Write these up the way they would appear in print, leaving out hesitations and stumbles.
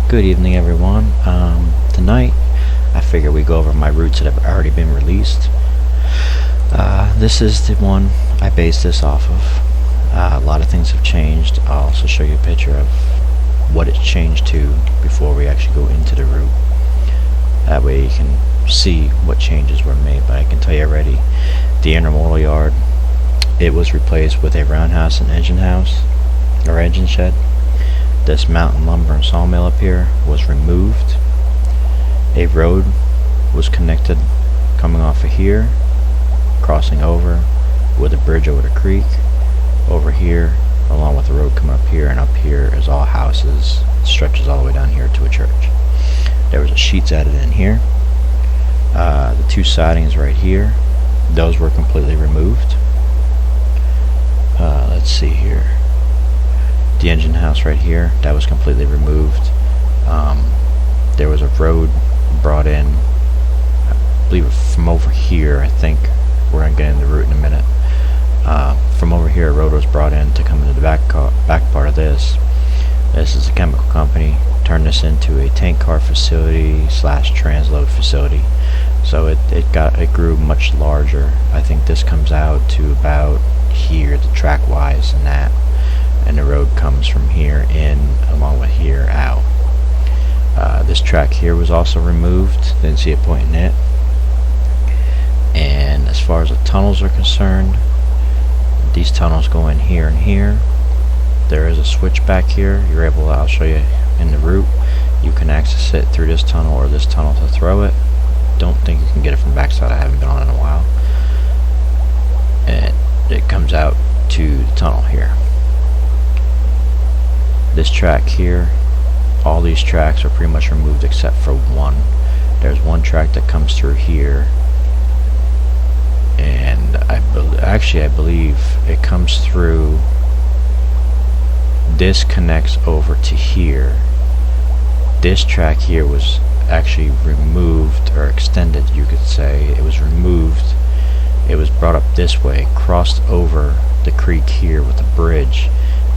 Good evening, everyone. Tonight, I figure we go over my routes that have already been released. This is the one I based this off of. A lot of things have changed. I'll also show you a picture of what it's changed to before we actually go into the route. That way you can see what changes were made. But I can tell you already, the intermodal yard, it was replaced with a roundhouse and engine house, or engine shed. This mountain lumber and sawmill up here was removed. A road was connected coming off of here, crossing over with a bridge over the creek, over here, along with the road coming up here, and up here is all houses. It stretches all the way down here to a church. There was a sheets added in here. The two sidings right here, those were completely removed. Let's see here. The engine house right here, that was completely removed. There was a road brought in, I believe from over here. I think we're going to get into the route in a minute. From over here, a road was brought in to come into the back part of this. This is a chemical company. Turned this into a tank car facility / transload facility. So it grew much larger. I think this comes out to about here, the track wise, and that. And the road comes from here in along with here out. This track here was also removed. Didn't see a point in it. And as far as the tunnels are concerned, these tunnels go in here and here. There is a switch back here. I'll show you in the route. You can access it through this tunnel or this tunnel to throw it. Don't think you can get it from the backside. I haven't been on in a while. And it comes out to the tunnel here. This track here, all these tracks are pretty much removed except for one. There's one track that comes through here, and I believe it comes through. This connects over to here. This track here was actually removed, or extended, you could say. It was removed. It was brought up this way, crossed over the creek here with a bridge,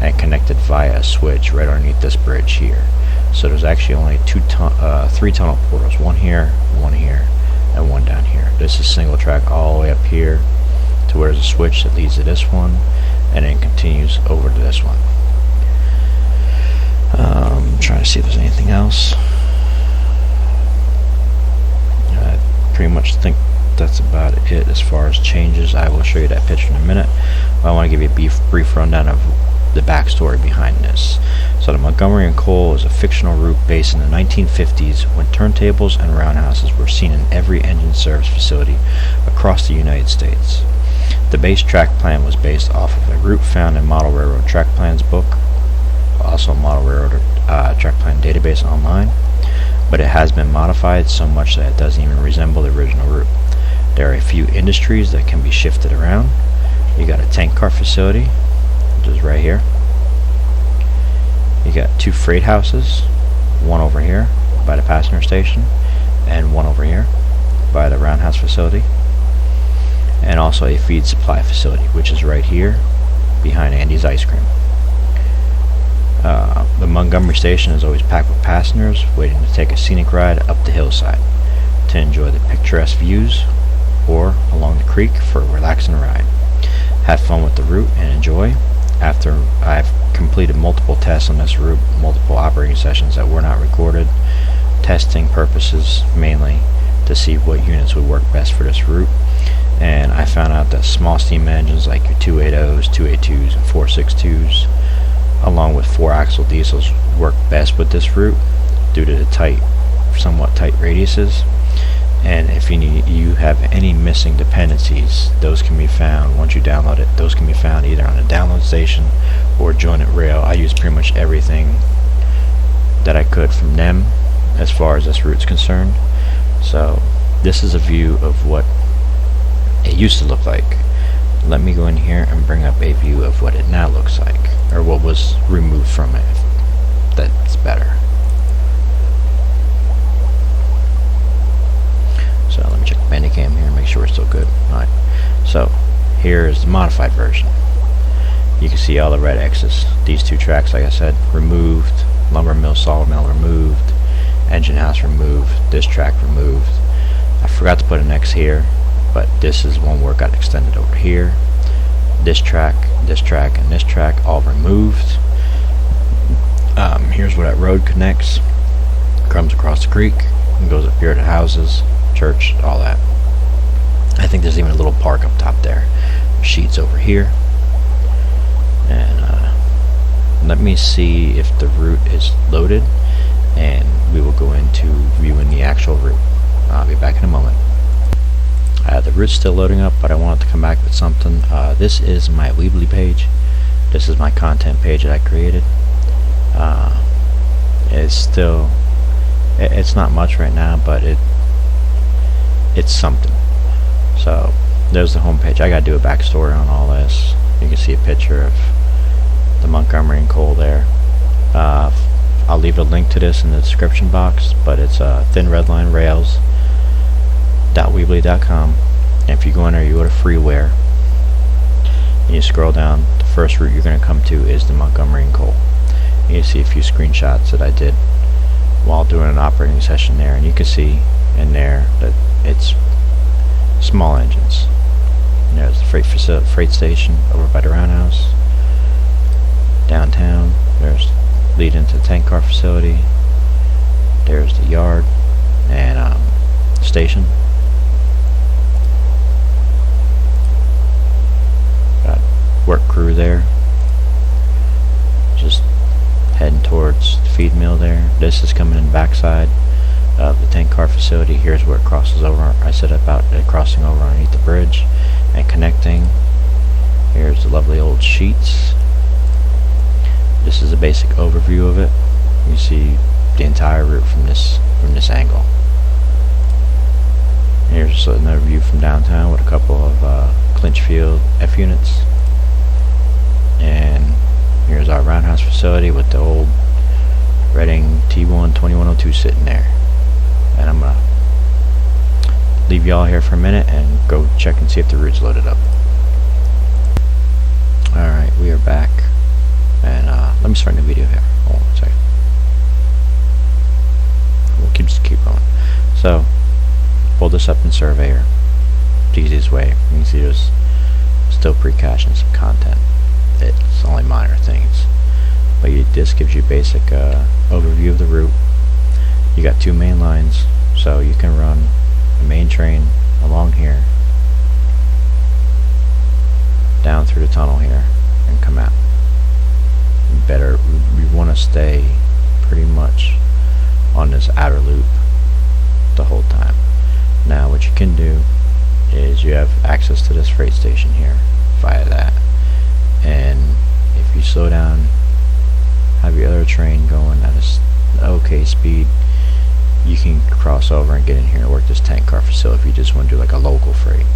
and connected via a switch right underneath this bridge here. So there's actually only three tunnel portals, one here, and one down here. This is single track all the way up here to where there's a switch that leads to this one, and then continues over to this one. I'm trying to see if there's anything else. I pretty much think that's about it as far as changes. I will show you that picture in a minute, but I want to give you a brief rundown of the backstory behind this. So the Montgomery and Cole is a fictional route based in the 1950s when turntables and roundhouses were seen in every engine service facility across the United States. The base track plan was based off of a route found in Model Railroad Track Plans book, also Model Railroad Track Plan database online, but it has been modified so much that it doesn't even resemble the original route. There are a few industries that can be shifted around. You got a tank car facility, which is right here. You got two freight houses, one over here by the passenger station, and one over here by the roundhouse facility, and also a feed supply facility, which is right here behind Andy's Ice Cream. The Montgomery station is always packed with passengers waiting to take a scenic ride up the hillside to enjoy the picturesque views, or along the creek for a relaxing ride. Have fun with the route and enjoy. After I've completed multiple tests on this route, multiple operating sessions that were not recorded, testing purposes mainly to see what units would work best for this route, and I found out that small steam engines like your 280s, 282s, and 462s, along with 4-axle diesels, work best with this route due to the somewhat tight radiuses. And if you have any missing dependencies, those can be found once you download it. Those can be found either on the download station or Join It Rail. I use pretty much everything that I could from them as far as this route's concerned. So this is a view of what it used to look like. Let me go in here and bring up a view of what it now looks like, or what was removed from it. That's better. So let me check the Bandicam here and make sure it's still good. Alright, so here is the modified version. You can see all the red X's. These two tracks, like I said, removed. Lumber mill mill, sawmill removed, engine house removed, this track removed. I forgot to put an X here, but this is one where it got extended over here. This track, and this track all removed. Here's where that road connects, comes across the creek, and goes up here to houses, church, all that. I think there's even a little park up top there. Sheets over here. And let me see if the route is loaded, and we will go into viewing the actual route. I'll be back in a moment. The route's still loading up, but I wanted to come back with something. This is my Weebly page. This is my content page that I created. It's not much right now, but it's something. So there's the home page. I gotta do a backstory on all this. You can see a picture of the Montgomery and coal there. I'll leave a link to this in the description box, but it's thin red line rails.weebly.com. And if you go in there, you go to freeware, and you scroll down, the first route you're going to come to is the Montgomery and coal. And you see a few screenshots that I did while doing an operating session there, and you can see in there that it's small engines. And there's the freight station over by the roundhouse. Downtown, there's lead into the tank car facility. There's the yard and station. Got work crew there, just heading towards the feed mill there. This is coming in the backside of the tank car facility. Here's where it crosses over. I said about it crossing over underneath the bridge and connecting. Here's the lovely old sheets. This is a basic overview of it. You see the entire route from this angle. Here's another view from downtown with a couple of Clinchfield F units. And here's our roundhouse facility with the old Reading T1 2102 sitting there. And I'm gonna leave y'all here for a minute and go check and see if the route's loaded up. Alright, we are back. And let me start the video here. Hold on a second. We'll keep going. So, pull this up in Surveyor. The easiest way. You can see there's still pre-caching some content. It's only minor things, but this gives you a basic overview of the route. You got two main lines, so you can run the main train along here, down through the tunnel here, and come out. We want to stay pretty much on this outer loop the whole time. Now what you can do is you have access to this freight station here via that, and if you slow down, have your other train going at an okay speed, you can cross over and get in here and work this tank car facility if you just want to do like a local freight.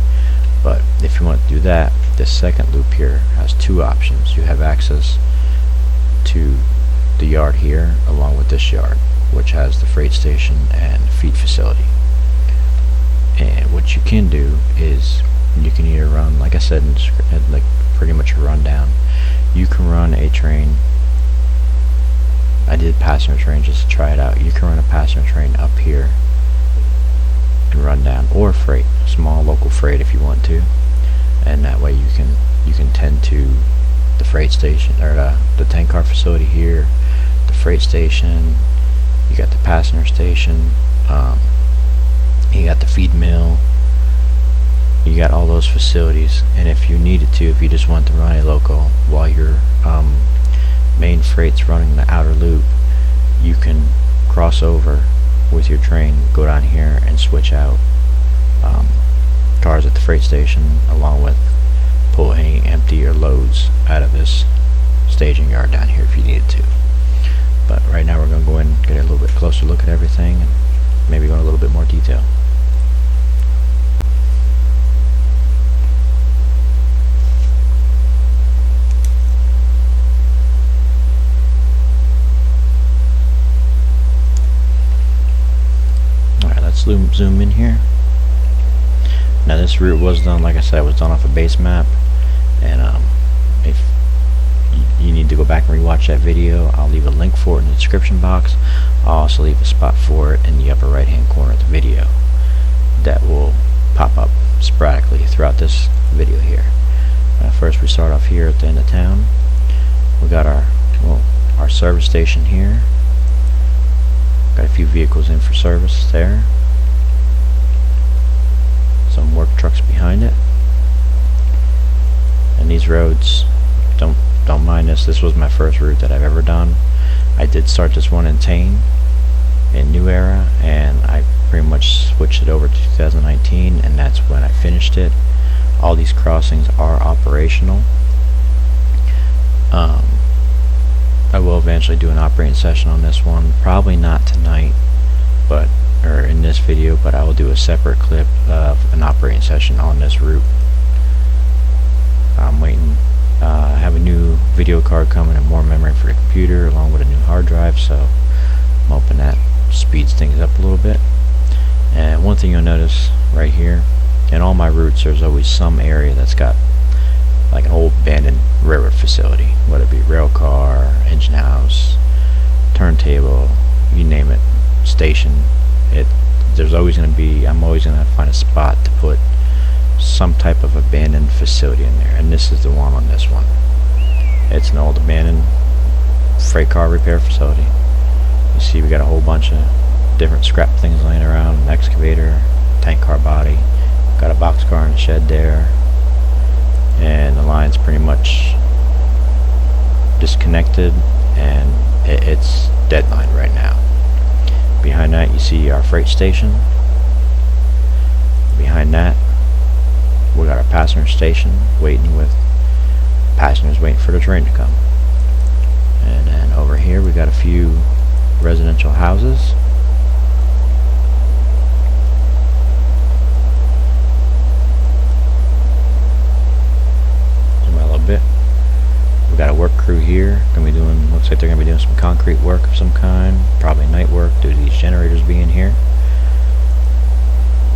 But if you want to do that, this second loop here has two options. You have access to the yard here along with this yard, which has the freight station and feed facility. And what you can do is you can either run, like I said, like pretty much a rundown. You can run a train. I did passenger train just to try it out. You can run a passenger train up here and run down, or freight, small local freight if you want to, and that way you can tend to the freight station or the tank car facility here, the freight station. You got the passenger station. You got the feed mill. You got all those facilities, and if you needed to, if you just want to run a local while your main freight's running the outer loop, you can cross over with your train, go down here and switch out cars at the freight station, along with pull any empty or loads out of this staging yard down here if you needed to. But right now we're going to go in and get a little bit closer look at everything and maybe go in a little bit more detail. Alright, let's zoom in here. Now this route was done, like I said, was done off a base map, and if you need to go back and rewatch that video, I'll leave a link for it in the description box. I'll also leave a spot for it in the upper right hand corner of the video that will pop up sporadically throughout this video here. First we start off here at the end of town. We got our service station here. Got a few vehicles in for service there. Some work trucks behind it. And these roads, don't mind this. This was my first route that I've ever done. I did start this one in Trainz in New Era, and I pretty much switched it over to 2019, and that's when I finished it. All these crossings are operational. I will eventually do an operating session on this one, probably not tonight, or in this video, but I will do a separate clip of an operating session on this route. I'm waiting. I have a new video card coming and more memory for the computer, along with a new hard drive, so I'm hoping that speeds things up a little bit. And one thing you'll notice right here, in all my routes, there's always some area that's got like an old abandoned railroad facility, whether it be rail car, engine house, turntable, you name it, station. There's always going to be, I'm always going to find a spot to put some type of abandoned facility in there, and this is the one on this one. It's an old abandoned freight car repair facility. You see we got a whole bunch of different scrap things laying around, an excavator, tank car body, got a box car in the shed there, and the line's pretty much disconnected, and it's deadline right now. Behind that you see our freight station. Behind that we got our passenger station with passengers waiting for the train to come. And then over here we got a few residential houses. Zoom out a little bit. We got a work crew here. Looks like they're gonna be doing some concrete work of some kind, probably night work due to these generators being here.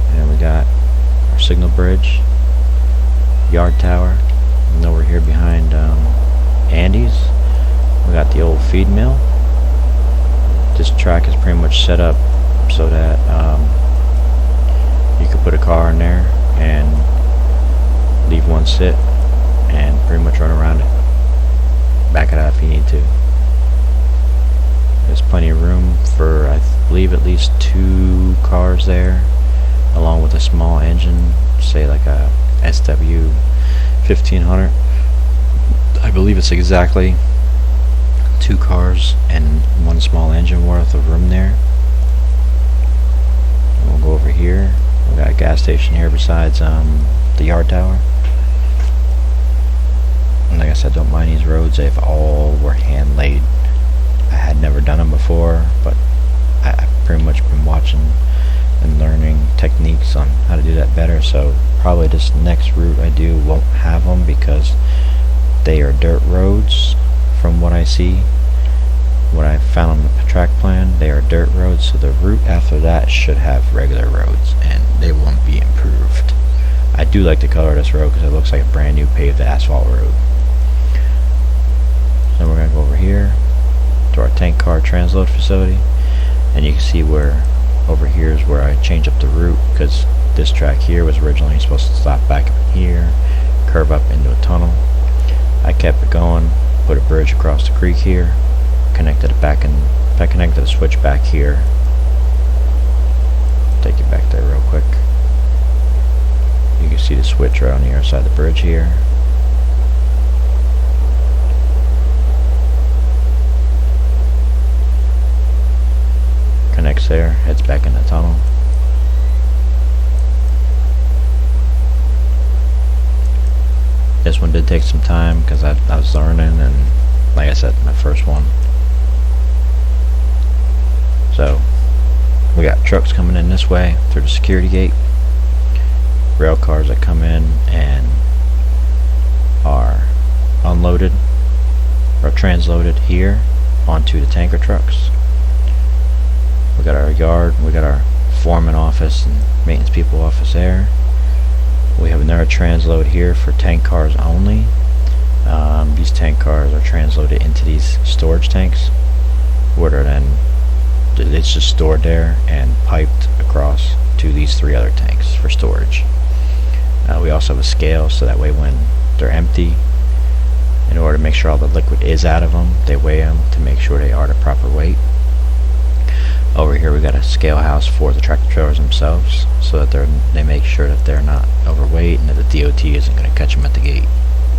And we got our signal bridge, yard tower, and over here behind Andy's we got the old feed mill. This track is pretty much set up so that you could put a car in there and leave one sit and pretty much run around it, back it out if you need to. There's plenty of room for, I believe, at least 2 cars there, along with a small engine, say like a SW 1500. I believe it's exactly 2 cars and 1 small engine worth of room there. And we'll go over here. We got a gas station here besides the yard tower. And like I said, don't mind these roads. They've all were hand laid. I had never done them before, but I've pretty much been watching and learning techniques on how to do that better. So probably this next route I do won't have them because they are dirt roads. From what I see, what I found on the track plan, they are dirt roads, so the route after that should have regular roads and they won't be improved. I do like the color of this road because it looks like a brand new paved asphalt road. So we're going to go over here to our tank car transload facility, and you can see where over here is where I change up the route, because this track here was originally supposed to stop back up here, curve up into a tunnel. I kept it going, put a bridge across the creek here, connected it back, and I connected the switch back here. Take it back there real quick. You can see the switch right on the other side of the bridge here. Connects there, heads back in the tunnel. This one did take some time because I was learning, and like I said, my first one. So we got trucks coming in this way through the security gate, rail cars that come in and are unloaded or transloaded here onto the tanker trucks. We got our yard, we got our foreman office and maintenance people office there. We have another transload here for tank cars only. These tank cars are transloaded into these storage tanks, where they're then it's just stored there and piped across to these 3 other tanks for storage. We also have a scale, so that way when they're empty, in order to make sure all the liquid is out of them, they weigh them to make sure they are the proper weight. Over here we got a scale house for the tractor trailers themselves, so that they make sure that they're not overweight and that the DOT isn't going to catch them at the gate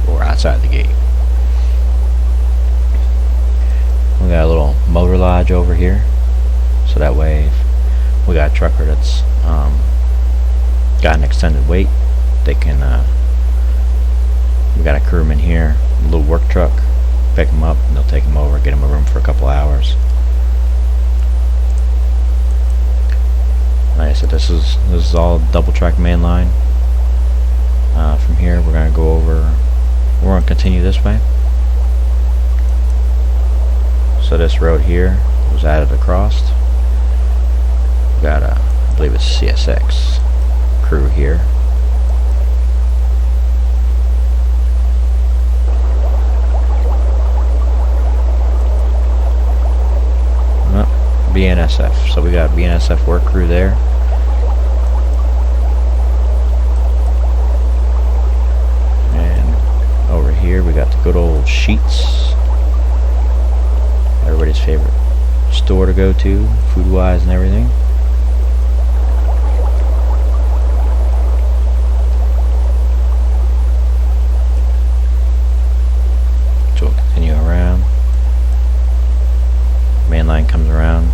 or outside the gate. We got a little motor lodge over here, so that way if we got a trucker that's got an extended weight, they can we got a crewman here, a little work truck, pick them up and they'll take them over, get them a room for a couple hours. Like I said, this is all double track main line. From here we're gonna go over, we're gonna continue this way. So this road here was added across. We got a, I believe it's CSX crew here. BNSF. So we got a BNSF work crew there. And over here we got the good old Sheets. Everybody's favorite store to go to, food wise and everything. So we'll continue around. Main line comes around.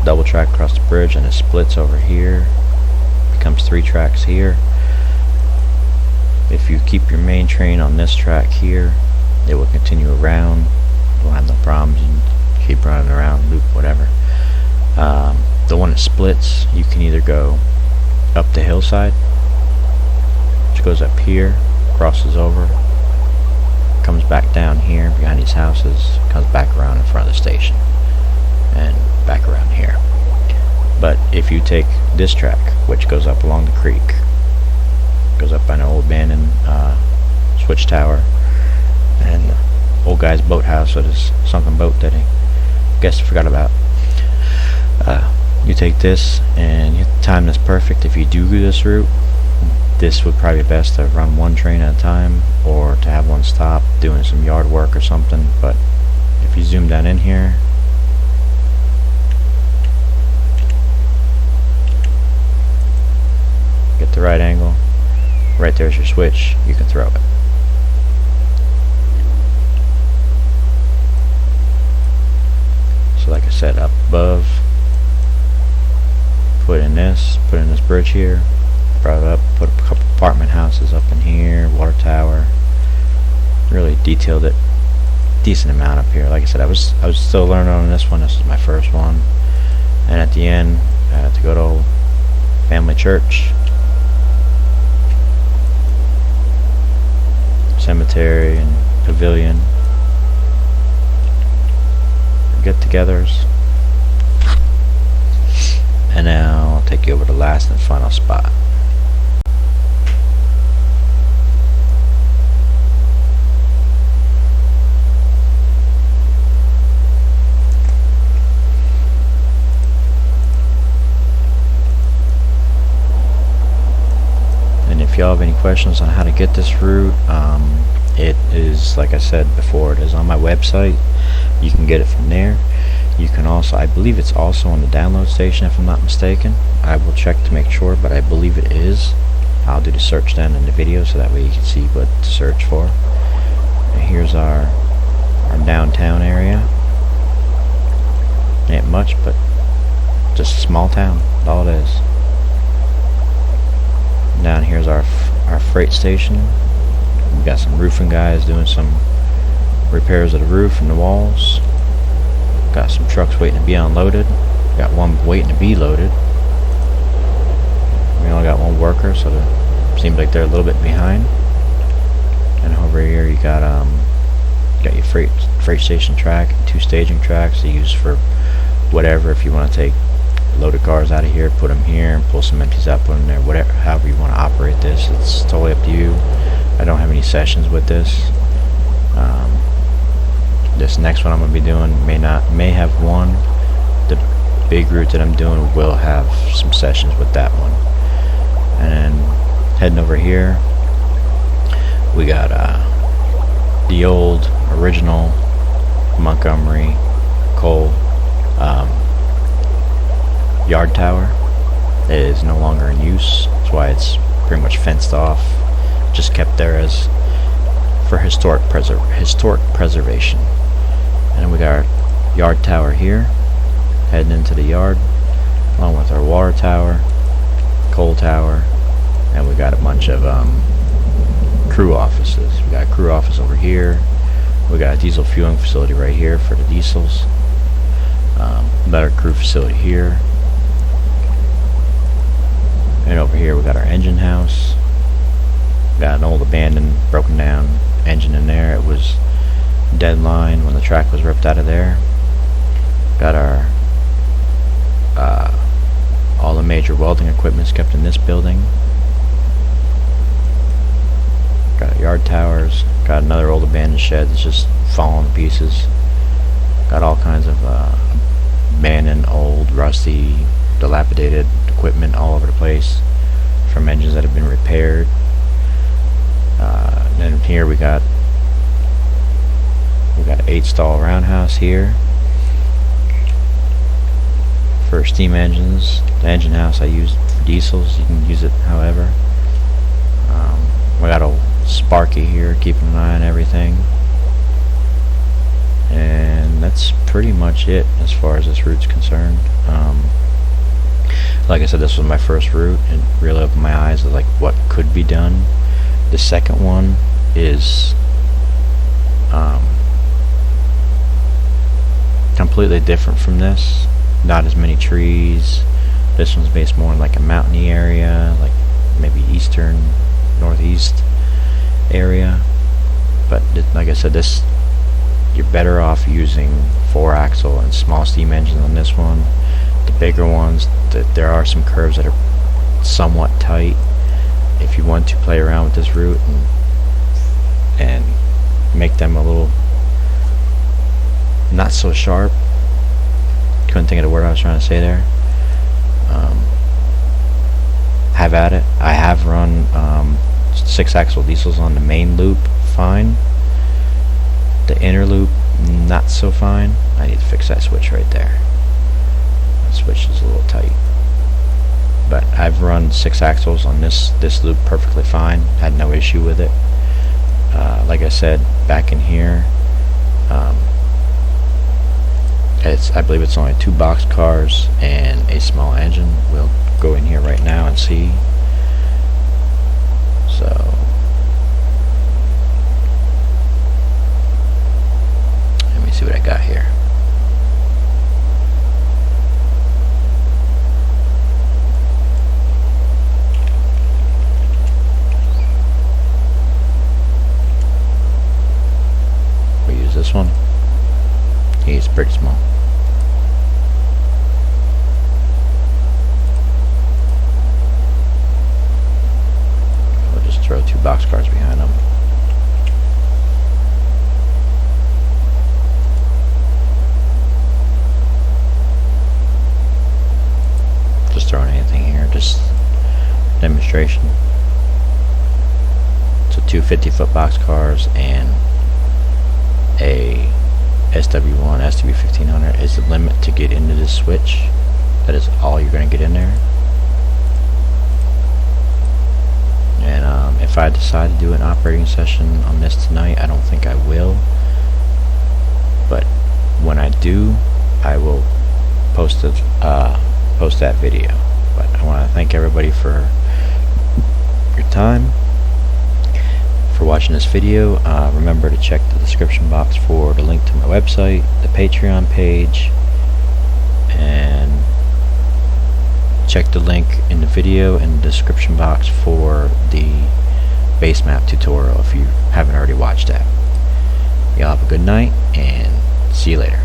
Double track across the bridge and it splits over here. Becomes 3 tracks here. If you keep your main train on this track here, it will continue around. You'll have no problems. You can keep running around, loop, whatever. The one that splits, you can either go up the hillside, which goes up here, crosses over, comes back down here behind these houses, comes back around in front of the station, and back around here. But if you take this track, which goes up along the creek, goes up by an old abandoned switch tower and old guy's boathouse, so there's sunken boat that I guess I forgot about. You take this and you time this perfect. If you do this route, this would probably be best to run one train at a time, or to have one stop doing some yard work or something. But if you zoom down in here, get the right angle, right there's your switch, you can throw it. So like I said, up above, put in this bridge here, brought it up, put a couple apartment houses up in here, water tower, really detailed it decent amount up here. Like I said, I was still learning on this one. This is my first one. And at the end, I had to go to old family church, cemetery and pavilion, get-togethers. And now I'll take you over to the last and final spot. And if y'all have any questions on how to get this route, it is, like I said before, it is on my website. You can get it from there. You can also, I believe it's also on the download station if I'm not mistaken. I will check to make sure, but I believe it is. I'll do the search down in the video so that way you can see what to search for. And here's our downtown area. Ain't much, but just a small town, that's all it is. Down here's our freight station. We got some roofing guys doing some repairs of the roof and the walls. Got some trucks waiting to be unloaded. Got one waiting to be loaded. We only got one worker, so it seems like they're a little bit behind. And over here you got your freight station track and 2 staging tracks to use for whatever. If you want to take loaded cars out of here, put them here, pull some empties out, put them there, whatever, however you want to operate this. It's totally up to you. I don't have any sessions with this. This next one I'm going to be doing may have one. The big route that I'm doing will have some sessions with that one. And then heading over here, we got the old original Montgomery coal yard tower. It is no longer in use. That's why it's pretty much fenced off, just kept there as for historic preservation. And then we got our yard tower here, heading into the yard, along with our water tower, coal tower, and we got a bunch of crew offices. We got a crew office over here. We got a diesel fueling facility right here for the diesels. Another crew facility here. And over here we got our engine house. Got an old abandoned, broken down engine in there. It was deadline when the track was ripped out of there. Got our all the major welding equipment's kept in this building. Got yard towers. Got another old abandoned shed that's just falling to pieces. Got all kinds of abandoned, old, rusty, dilapidated equipment all over the place from engines that have been repaired. Then here we got an 8-stall roundhouse here for steam engines. The engine house I used for diesels. You can use it however. We got a Sparky here keeping an eye on everything. And that's pretty much it as far as this route's concerned. Like I said, this was my first route and really opened my eyes to like what could be done. The second one is completely different from this. Not as many trees. This one's based more in like a mountainy area, like maybe eastern, northeast area. But like I said, this you're better off using 4-axle and small steam engines on this one. The bigger ones, there are some curves that are somewhat tight. If you want to play around with this route and make them a little not so sharp, couldn't think of the word I was trying to say there, have at it. I have run 6-axle diesels on the main loop fine. The inner loop not so fine. I need to fix that switch right there. That switch is a little tight. But I've run 6 axles on this loop perfectly fine. Had no issue with it. Like I said, back in here, I believe it's only 2 box cars and a small engine. We'll go in here right now and see. So let me see what I got here. We use this one. It's pretty small. We'll just throw 2 box cars behind them. Just throwing anything here, just demonstration. So 2 50-foot box cars and a SW1, SW1500 is the limit to get into this switch. That is all you're going to get in there. And if I decide to do an operating session on this tonight, I don't think I will. But when I do, I will post that video. But I want to thank everybody for your time, for watching this video. Remember to check the description box for the link to my website, the Patreon page, and check the link in the video in the description box for the base map tutorial if you haven't already watched that. Y'all have a good night and see you later.